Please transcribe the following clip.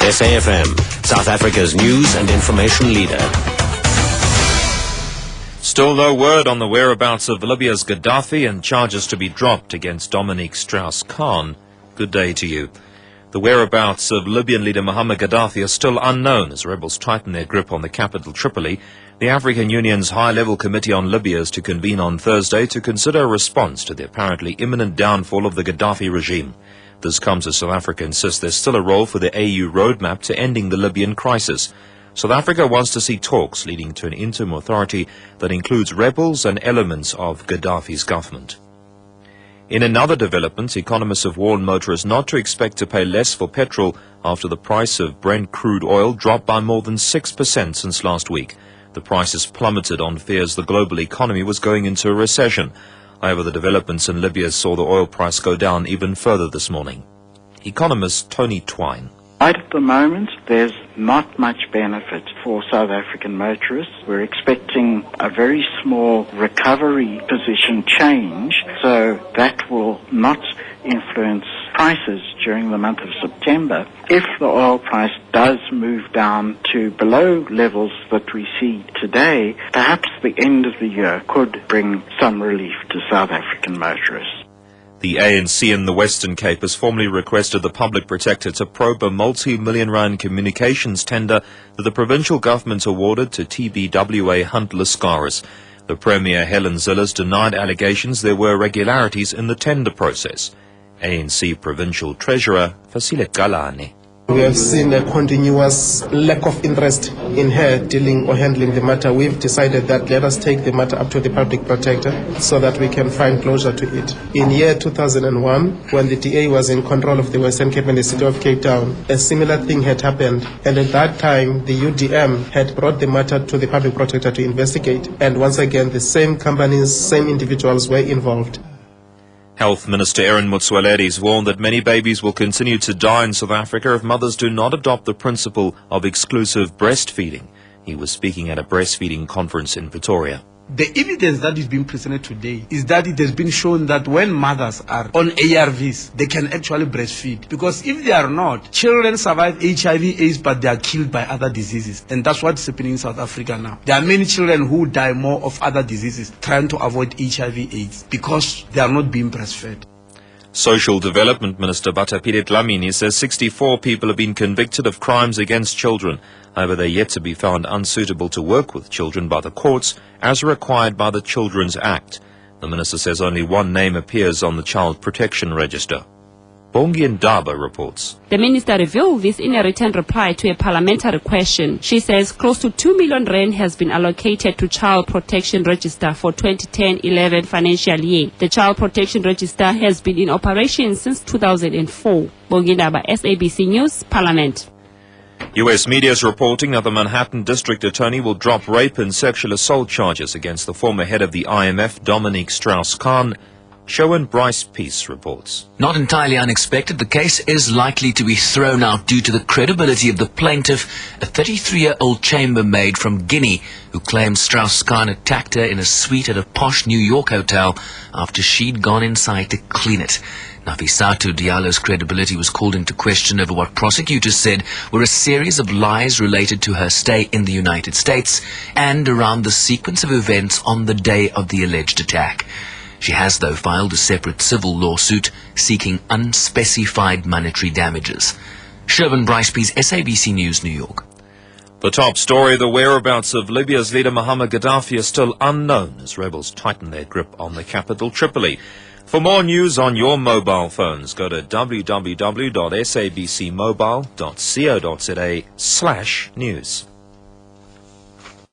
SAFM, South Africa's news and information leader. Still no word on the whereabouts of Libya's Gaddafi and charges to be dropped against Dominique Strauss-Kahn. Good day to you. The whereabouts of Libyan leader Muammar Gaddafi are still unknown as rebels tighten their grip on the capital Tripoli. The African Union's high-level committee on Libya is to convene on Thursday to consider a response to the apparently imminent downfall of the Gaddafi regime. This comes as South Africa insists there's still a role for the AU roadmap to ending the Libyan crisis. South Africa wants to see talks leading to an interim authority that includes rebels and elements of Gaddafi's government. In another development, economists have warned motorists not to expect to pay less for petrol after the price of Brent crude oil dropped by more than 6% since last week. The prices plummeted on fears the global economy was going into a recession. However, the developments in Libya saw the oil price go down even further this morning. Economist Tony Twine. Right at the moment, there's not much benefit for South African motorists. We're expecting a very small recovery position change, so that will not influence prices during the month of September. If the oil price does move down to below levels that we see today, perhaps the end of the year could bring some relief to South African motorists. The ANC in the Western Cape has formally requested the Public Protector to probe a multi-million rand communications tender that the provincial government awarded to TBWA Hunt Lascaris. The Premier Helen Zillers denied allegations there were irregularities in the tender process. ANC Provincial Treasurer Fasile Galane. We have seen a continuous lack of interest in her dealing or handling the matter. We've decided that let us take the matter up to the Public Protector so that we can find closure to it. In year 2001, when the DA was in control of the Western Cape and the city of Cape Town, a similar thing had happened. And at that time, the UDM had brought the matter to the Public Protector to investigate. And once again, the same companies, same individuals were involved. Health Minister Aaron Motsoaledi warned that many babies will continue to die in South Africa if mothers do not adopt the principle of exclusive breastfeeding. He was speaking at a breastfeeding conference in Pretoria. The evidence that is being presented today is that it has been shown that when mothers are on ARVs, they can actually breastfeed. Because if they are not, children survive HIV/AIDS, but they are killed by other diseases. And that's what's happening in South Africa now. There are many children who die more of other diseases trying to avoid HIV/AIDS because they are not being breastfed. Social Development Minister Batapile Dlamini says 64 people have been convicted of crimes against children. However, they're yet to be found unsuitable to work with children by the courts as required by the Children's Act. The minister says only one name appears on the Child Protection Register. Bongi Ndaba reports. The minister revealed this in a written reply to a parliamentary question. She says close to 2 million rand has been allocated to Child Protection Register for 2010-11 financial year. The Child Protection Register has been in operation since 2004. Bongi Ndaba, SABC News, Parliament. U.S. media is reporting that the Manhattan District Attorney will drop rape and sexual assault charges against the former head of the IMF, Dominique Strauss-Kahn. Sherwin Bryce Peace reports. Not entirely unexpected, the case is likely to be thrown out due to the credibility of the plaintiff, a 33-year-old chambermaid from Guinea who claims Strauss-Kahn attacked her in a suite at a posh New York hotel after she'd gone inside to clean it. Nafissatou Diallo's credibility was called into question over what prosecutors said were a series of lies related to her stay in the United States and around the sequence of events on the day of the alleged attack. She has, though, filed a separate civil lawsuit seeking unspecified monetary damages. Sherwin Bryce Peace, SABC News, New York. The top story, the whereabouts of Libya's leader Muammar Gaddafi is still unknown as rebels tighten their grip on the capital Tripoli. For more news on your mobile phones, go to www.sabcmobile.co.za/news.